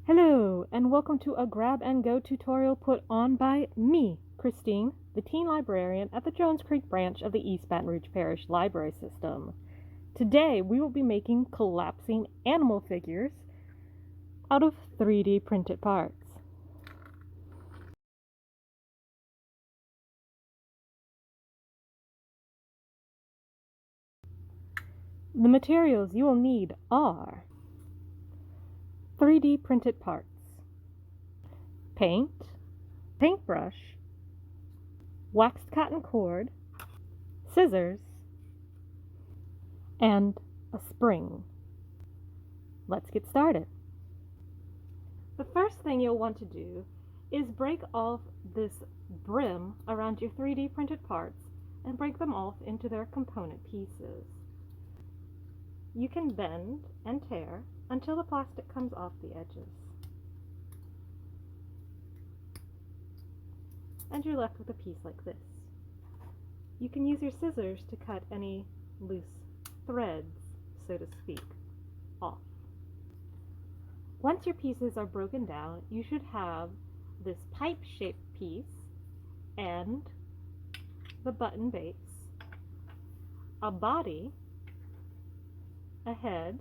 Hello, and welcome to a grab and go tutorial put on by me, Christine, the teen librarian at the Jones Creek branch of the East Baton Rouge Parish Library System. Today we will be making collapsing animal figures out of 3D printed parts. The materials you will need are 3D printed parts, paint, paintbrush, waxed cotton cord, scissors, and a spring. Let's get started. The first thing you'll want to do is break off this brim around your 3D printed parts and break them off into their component pieces. You can bend and tear until the plastic comes off the edges. And you're left with a piece like this. You can use your scissors to cut any loose threads, so to speak, off. Once your pieces are broken down, you should have this pipe-shaped piece and the button base, a body, a head,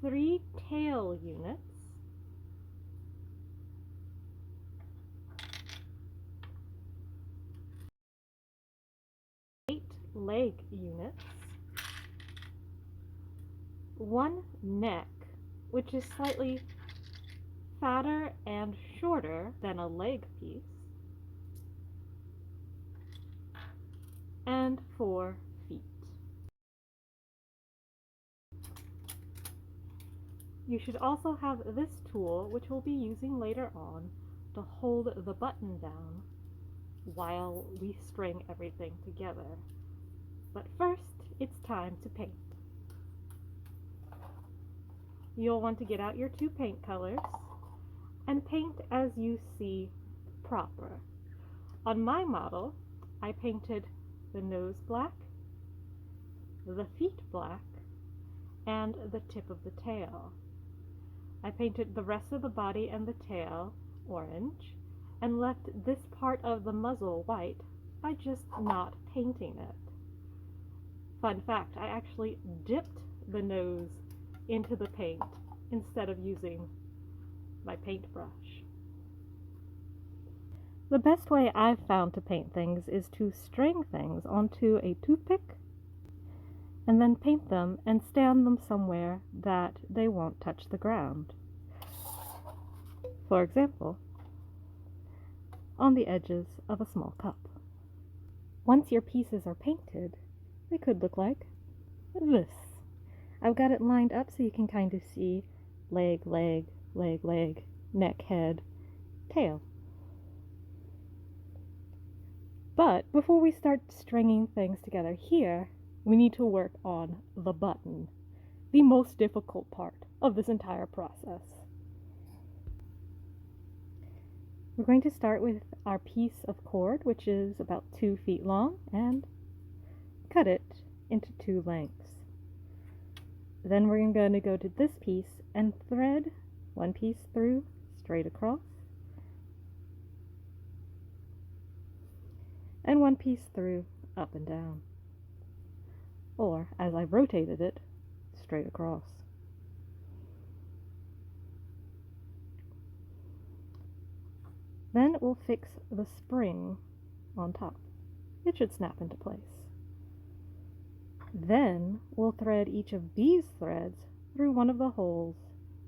3 tail units, leg units, 1 neck, which is slightly fatter and shorter than a leg piece, and 4 feet. You should also have this tool, which we'll be using later on, to hold the button down while we string everything together. But first, it's time to paint. You'll want to get out your 2 paint colors and paint as you see proper. On my model, I painted the nose black, the feet black, and the tip of the tail. I painted the rest of the body and the tail orange and left this part of the muzzle white by just not painting it. Fun fact, I actually dipped the nose into the paint instead of using my paintbrush. The best way I've found to paint things is to string things onto a toothpick and then paint them and stand them somewhere that they won't touch the ground. For example, on the edges of a small cup. Once your pieces are painted, they could look like this. I've got it lined up so you can kind of see leg, leg, leg, leg, neck, head, tail. But before we start stringing things together here, we need to work on the button, the most difficult part of this entire process. We're going to start with our piece of cord, which is about 2 feet long, and cut it into 2 lengths. Then we're going to go to this piece and thread 1 piece through straight across, and 1 piece through up and down, or as I rotated it, straight across. Then we'll fix the spring on top. It should snap into place. Then we'll thread each of these threads through one of the holes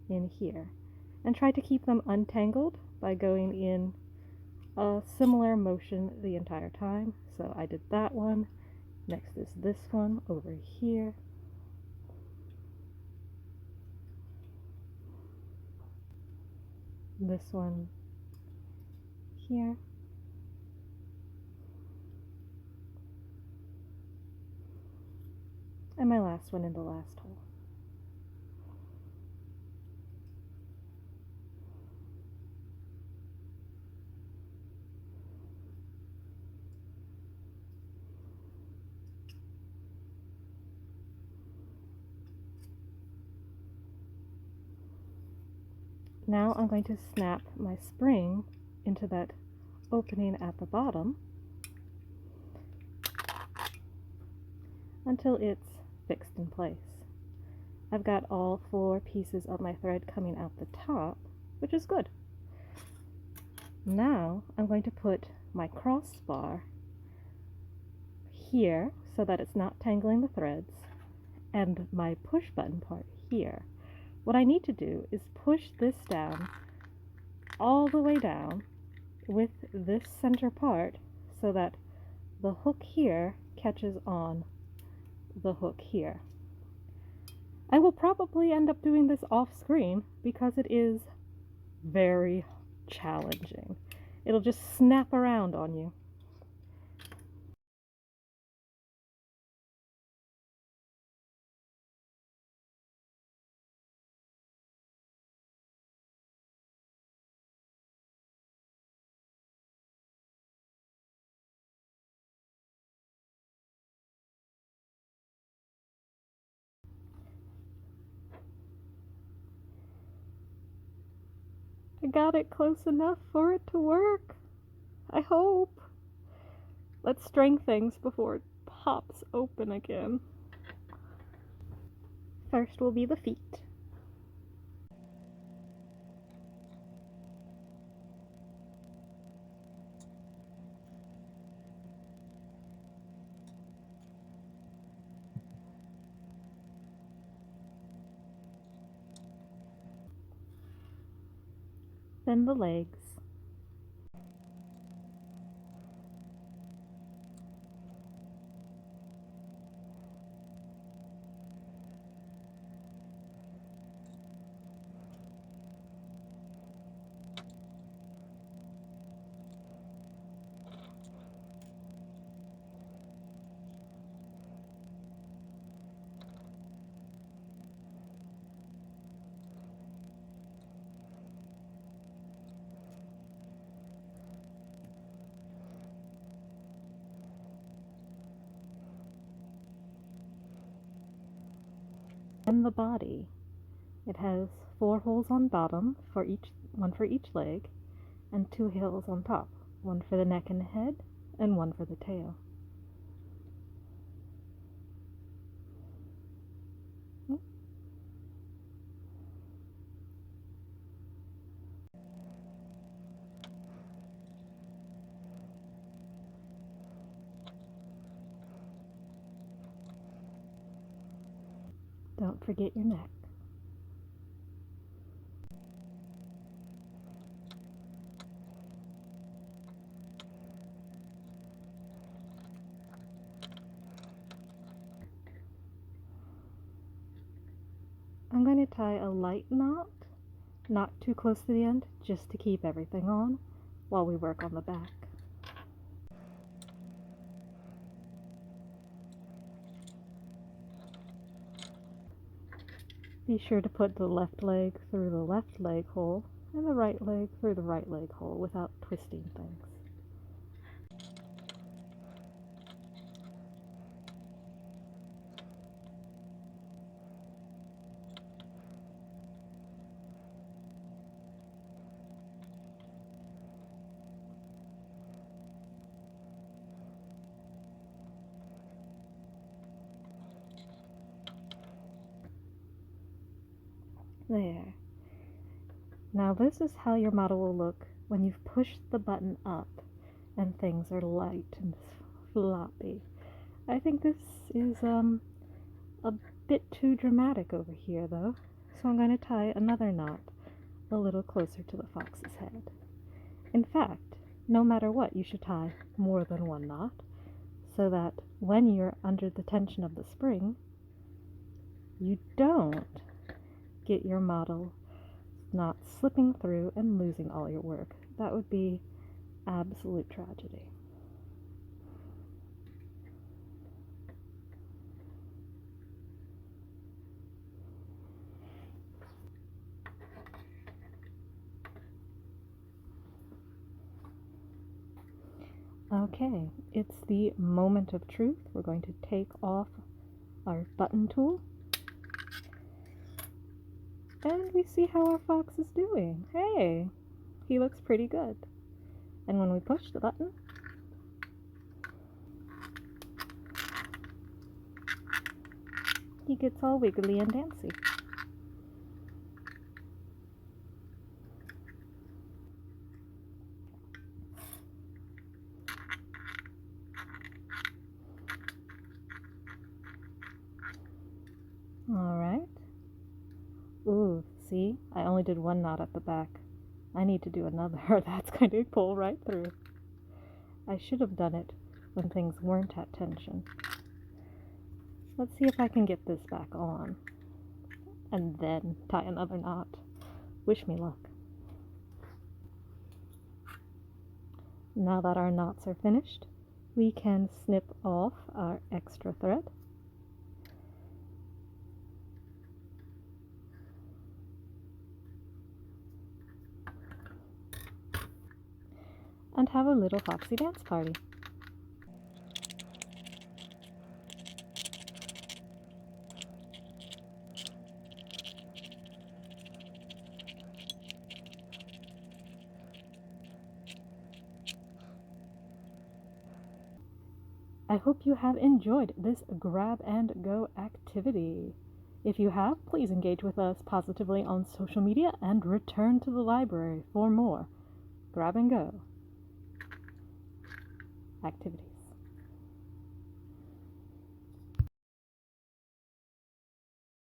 in here and try to keep them untangled by going in a similar motion the entire time. So I did that one. Next is this one over here. This one here. And my last one in the last hole. Now I'm going to snap my spring into that opening at the bottom until it's fixed in place. I've got all 4 pieces of my thread coming out the top, which is good. Now I'm going to put my crossbar here so that it's not tangling the threads, and my push button part here. What I need to do is push this down all the way down with this center part so that the hook here catches on the hook here. I will probably end up doing this off screen because it is very challenging. It'll just snap around on you. I got it close enough for it to work. I hope. Let's string things before it pops open again. First will be the feet. Then the legs. And the body. It has 4 holes on bottom for one for each leg, and 2 holes on top, one for the neck and head, and one for the tail. Don't forget your neck. I'm going to tie a light knot, not too close to the end, just to keep everything on while we work on the back. Be sure to put the left leg through the left leg hole and the right leg through the right leg hole without twisting things. There. Now this is how your model will look when you've pushed the button up and things are light and floppy. I think this is a bit too dramatic over here though, so I'm going to tie another knot a little closer to the fox's head. In fact, no matter what, you should tie more than one knot so that when you're under the tension of the spring, you don't get your model not slipping through and losing all your work. That would be absolute tragedy. Okay, it's the moment of truth. We're going to take off our button tool. And we see how our fox is doing. Hey, he looks pretty good. And when we push the button, he gets all wiggly and dancy. Alright. Ooh, see? I only did one knot at the back. I need to do another, or that's going to pull right through. I should have done it when things weren't at tension. Let's see if I can get this back on. And then tie another knot. Wish me luck. Now that our knots are finished, we can snip off our extra thread. And have a little foxy dance party. I hope you have enjoyed this grab and go activity. If you have, please engage with us positively on social media and return to the library for more grab and go activities.